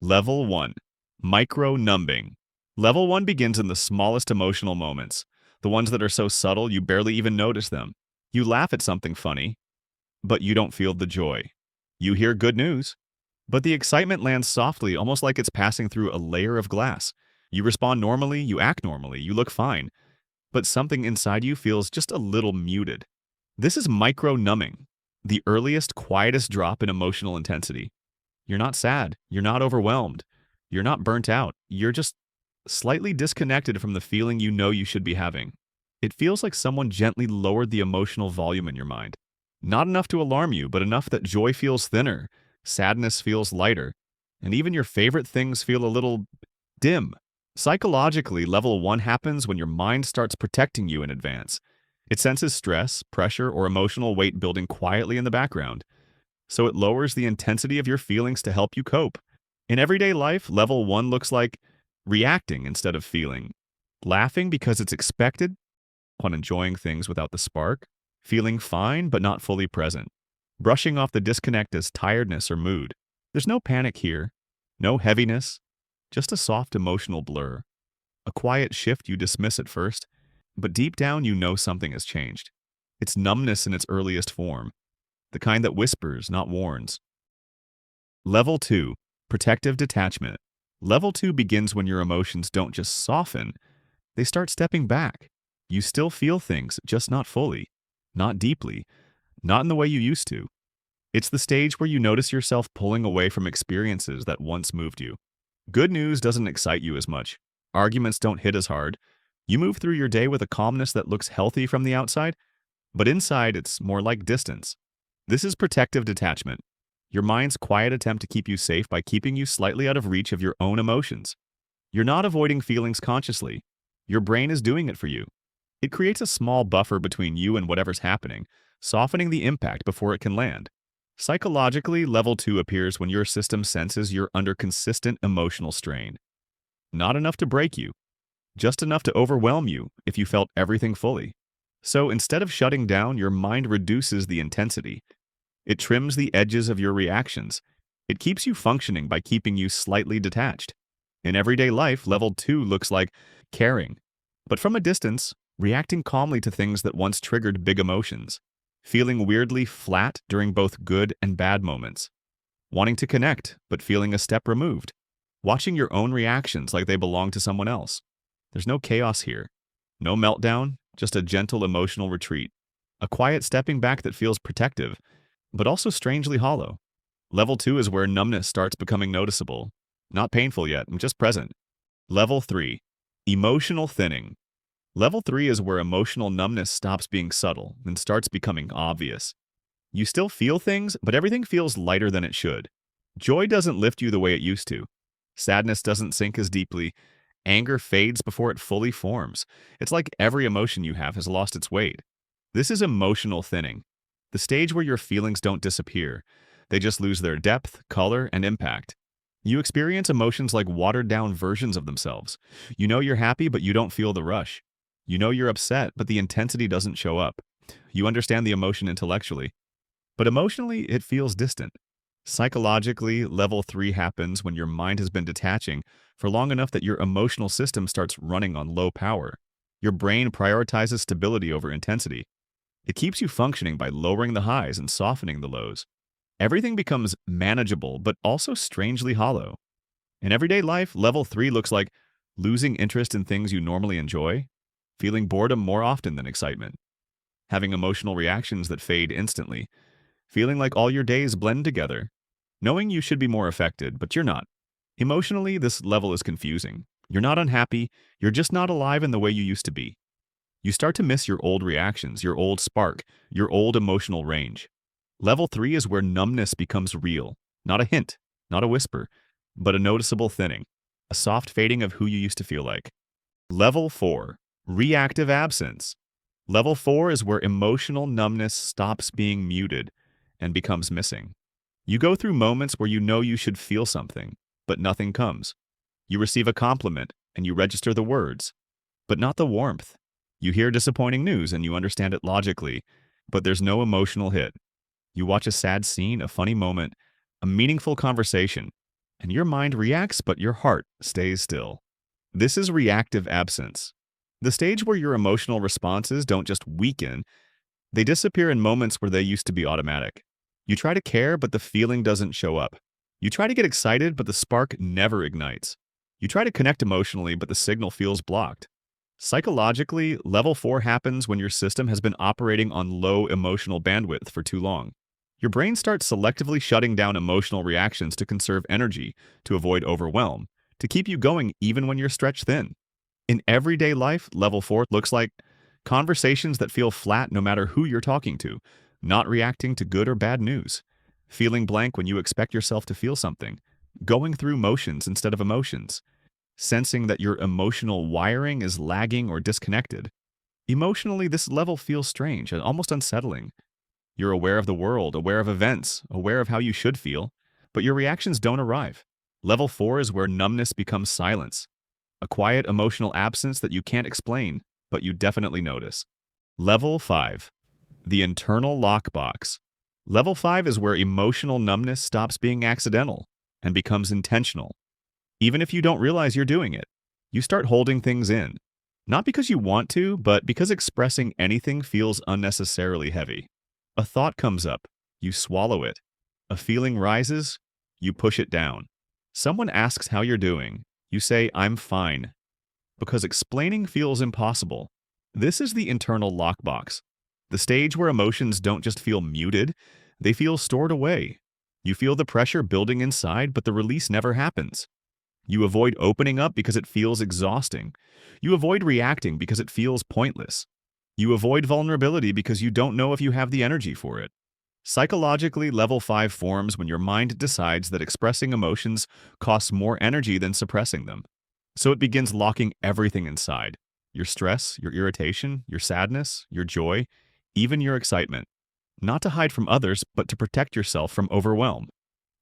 Level 1. Micro-numbing. Level 1 begins in the smallest emotional moments, the ones that are so subtle you barely even notice them. You laugh at something funny, but you don't feel the joy. You hear good news, but the excitement lands softly, almost like it's passing through a layer of glass. You respond normally, you act normally, you look fine, but something inside you feels just a little muted. This is micro-numbing, the earliest, quietest drop in emotional intensity. You're not sad. You're not overwhelmed. You're not burnt out. You're just slightly disconnected from the feeling you know you should be having. It feels like someone gently lowered the emotional volume in your mind. Not enough to alarm you, but enough that joy feels thinner, sadness feels lighter, and even your favorite things feel a little dim. Psychologically, level 1 happens when your mind starts protecting you in advance. It senses stress, pressure, or emotional weight building quietly in the background, so it lowers the intensity of your feelings to help you cope. In everyday life, level 1 looks like reacting instead of feeling, laughing because it's expected, on enjoying things without the spark, feeling fine but not fully present, brushing off the disconnect as tiredness or mood. There's no panic here, no heaviness, just a soft emotional blur. A quiet shift you dismiss at first, but deep down you know something has changed. It's numbness in its earliest form, the kind that whispers, not warns. Level 2. Protective detachment. Level 2 begins when your emotions don't just soften, they start stepping back. You still feel things, just not fully, not deeply, not in the way you used to. It's the stage where you notice yourself pulling away from experiences that once moved you. Good news doesn't excite you as much. Arguments don't hit as hard. You move through your day with a calmness that looks healthy from the outside, but inside it's more like distance. This is protective detachment, your mind's quiet attempt to keep you safe by keeping you slightly out of reach of your own emotions. You're not avoiding feelings consciously. Your brain is doing it for you. It creates a small buffer between you and whatever's happening, softening the impact before it can land. Psychologically, level 2 appears when your system senses you're under consistent emotional strain. Not enough to break you, just enough to overwhelm you if you felt everything fully. So instead of shutting down, your mind reduces the intensity. It trims the edges of your reactions. It keeps you functioning by keeping you slightly detached. In everyday life, level 2 looks like caring, but from a distance, reacting calmly to things that once triggered big emotions, feeling weirdly flat during both good and bad moments, wanting to connect but feeling a step removed, watching your own reactions like they belong to someone else. There's no chaos here, no meltdown, just a gentle emotional retreat, a quiet stepping back that feels protective, but also strangely hollow. Level 2 is where numbness starts becoming noticeable. Not painful yet, just present. Level 3. Emotional thinning. Level 3 is where emotional numbness stops being subtle and starts becoming obvious. You still feel things, but everything feels lighter than it should. Joy doesn't lift you the way it used to. Sadness doesn't sink as deeply. Anger fades before it fully forms. It's like every emotion you have has lost its weight. This is emotional thinning, the stage where your feelings don't disappear. They just lose their depth, color, and impact. You experience emotions like watered-down versions of themselves. You know you're happy, but you don't feel the rush. You know you're upset, but the intensity doesn't show up. You understand the emotion intellectually, but emotionally, it feels distant. Psychologically, level 3 happens when your mind has been detaching for long enough that your emotional system starts running on low power. Your brain prioritizes stability over intensity. It keeps you functioning by lowering the highs and softening the lows. Everything becomes manageable, but also strangely hollow. In everyday life, level 3 looks like losing interest in things you normally enjoy, feeling boredom more often than excitement, having emotional reactions that fade instantly, feeling like all your days blend together, knowing you should be more affected, but you're not. Emotionally, this level is confusing. You're not unhappy, you're just not alive in the way you used to be. You start to miss your old reactions, your old spark, your old emotional range. Level 3 is where numbness becomes real, not a hint, not a whisper, but a noticeable thinning, a soft fading of who you used to feel like. Level 4. Reactive absence. Level 4 is where emotional numbness stops being muted and becomes missing. You go through moments where you know you should feel something, but nothing comes. You receive a compliment and you register the words, but not the warmth. You hear disappointing news and you understand it logically, but there's no emotional hit. You watch a sad scene, a funny moment, a meaningful conversation, and your mind reacts but your heart stays still. This is reactive absence, the stage where your emotional responses don't just weaken, they disappear in moments where they used to be automatic. You try to care, but the feeling doesn't show up. You try to get excited, but the spark never ignites. You try to connect emotionally, but the signal feels blocked. Psychologically, level 4 happens when your system has been operating on low emotional bandwidth for too long. Your brain starts selectively shutting down emotional reactions to conserve energy, to avoid overwhelm, to keep you going even when you're stretched thin. In everyday life, level 4 looks like conversations that feel flat no matter who you're talking to, not reacting to good or bad news, feeling blank when you expect yourself to feel something, going through motions instead of emotions, sensing that your emotional wiring is lagging or disconnected. Emotionally, this level feels strange and almost unsettling. You're aware of the world, aware of events, aware of how you should feel, but your reactions don't arrive. Level 4 is where numbness becomes silence, a quiet emotional absence that you can't explain, but you definitely notice. Level 5. The internal lockbox. Level 5 is where emotional numbness stops being accidental and becomes intentional. Even if you don't realize you're doing it, you start holding things in. Not because you want to, but because expressing anything feels unnecessarily heavy. A thought comes up, you swallow it. A feeling rises, you push it down. Someone asks how you're doing, you say, "I'm fine," because explaining feels impossible. This is the internal lockbox, the stage where emotions don't just feel muted, they feel stored away. You feel the pressure building inside, but the release never happens. You avoid opening up because it feels exhausting. You avoid reacting because it feels pointless. You avoid vulnerability because you don't know if you have the energy for it. Psychologically, level 5 forms when your mind decides that expressing emotions costs more energy than suppressing them. So it begins locking everything inside. Your stress, your irritation, your sadness, your joy, even your excitement. Not to hide from others, but to protect yourself from overwhelm.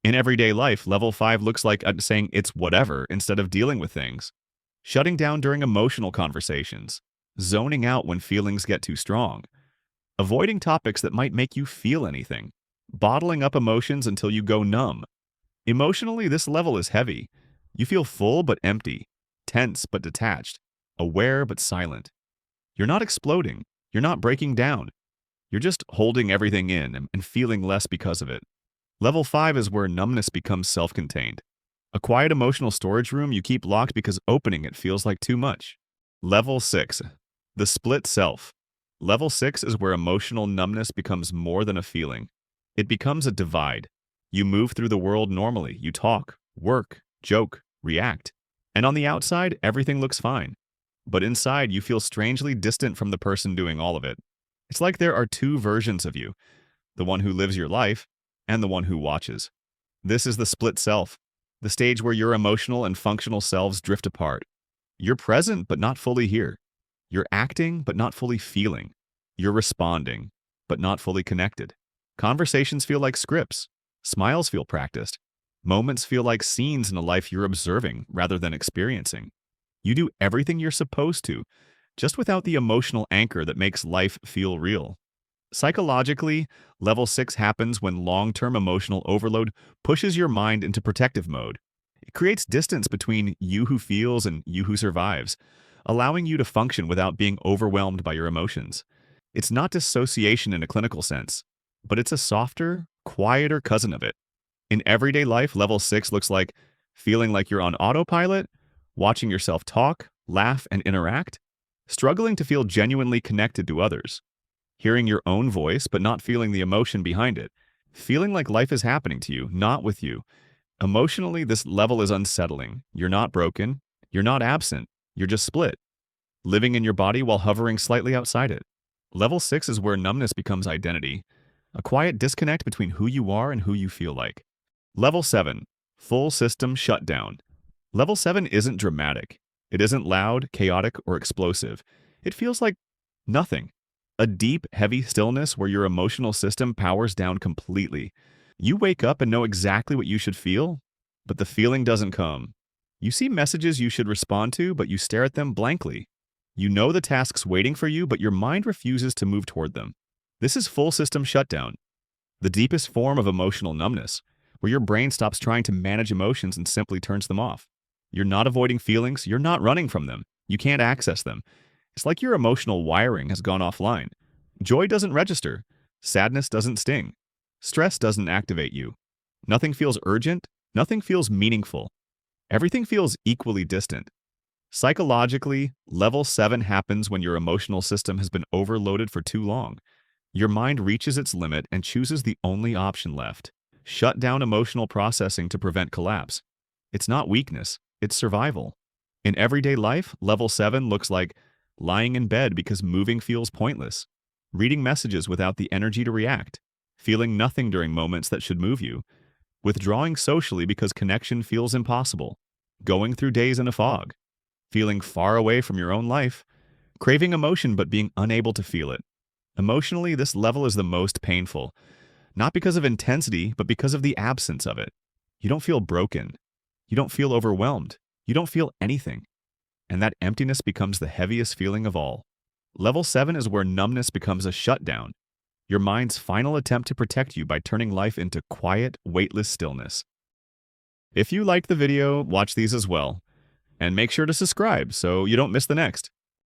In everyday life, level 5 looks like saying it's whatever instead of dealing with things. Shutting down during emotional conversations. Zoning out when feelings get too strong. Avoiding topics that might make you feel anything. Bottling up emotions until you go numb. Emotionally, this level is heavy. You feel full but empty, tense but detached, aware but silent. You're not exploding. You're not breaking down. You're just holding everything in and feeling less because of it. Level 5 is where numbness becomes self-contained. A quiet emotional storage room you keep locked because opening it feels like too much. Level 6. The split self. Level 6 is where emotional numbness becomes more than a feeling. It becomes a divide. You move through the world normally. You talk, work, joke, react. And on the outside, everything looks fine. But inside, you feel strangely distant from the person doing all of it. It's like there are two versions of you, the one who lives your life and the one who watches. This is the split self, the stage where your emotional and functional selves drift apart. You're present but not fully here. You're acting but not fully feeling. You're responding but not fully connected. Conversations feel like scripts. Smiles feel practiced. Moments feel like scenes in a life you're observing rather than experiencing. You do everything you're supposed to, just without the emotional anchor that makes life feel real. Psychologically, level 6 happens when long-term emotional overload pushes your mind into protective mode. It creates distance between you who feels and you who survives, allowing you to function without being overwhelmed by your emotions. It's not dissociation in a clinical sense, but it's a softer, quieter cousin of it. In everyday life, level 6 looks like feeling like you're on autopilot, watching yourself talk, laugh, and interact, struggling to feel genuinely connected to others, hearing your own voice but not feeling the emotion behind it, feeling like life is happening to you, not with you. Emotionally, this level is unsettling. You're not broken. You're not absent. You're just split, living in your body while hovering slightly outside it. Level 6 is where numbness becomes identity, a quiet disconnect between who you are and who you feel like. Level 7. Full system shutdown. Level 7 isn't dramatic. It isn't loud, chaotic, or explosive. It feels like nothing. A deep, heavy stillness where your emotional system powers down completely. You wake up and know exactly what you should feel, but the feeling doesn't come. You see messages you should respond to, but you stare at them blankly. You know the tasks waiting for you, but your mind refuses to move toward them. This is full system shutdown, the deepest form of emotional numbness, where your brain stops trying to manage emotions and simply turns them off. You're not avoiding feelings, you're not running from them. You can't access them. It's like your emotional wiring has gone offline. Joy doesn't register. Sadness doesn't sting. Stress doesn't activate you. Nothing feels urgent. Nothing feels meaningful. Everything feels equally distant. Psychologically, level 7 happens when your emotional system has been overloaded for too long. Your mind reaches its limit and chooses the only option left: shut down emotional processing to prevent collapse. It's not weakness, it's survival. In everyday life, level 7 looks like lying in bed because moving feels pointless, reading messages without the energy to react, feeling nothing during moments that should move you, withdrawing socially because connection feels impossible, going through days in a fog, feeling far away from your own life, craving emotion but being unable to feel it. Emotionally, this level is the most painful, not because of intensity, but because of the absence of it. You don't feel broken. You don't feel overwhelmed. You don't feel anything. And that emptiness becomes the heaviest feeling of all. Level 7 is where numbness becomes a shutdown, your mind's final attempt to protect you by turning life into quiet, weightless stillness. If you liked the video, watch these as well. And make sure to subscribe so you don't miss the next.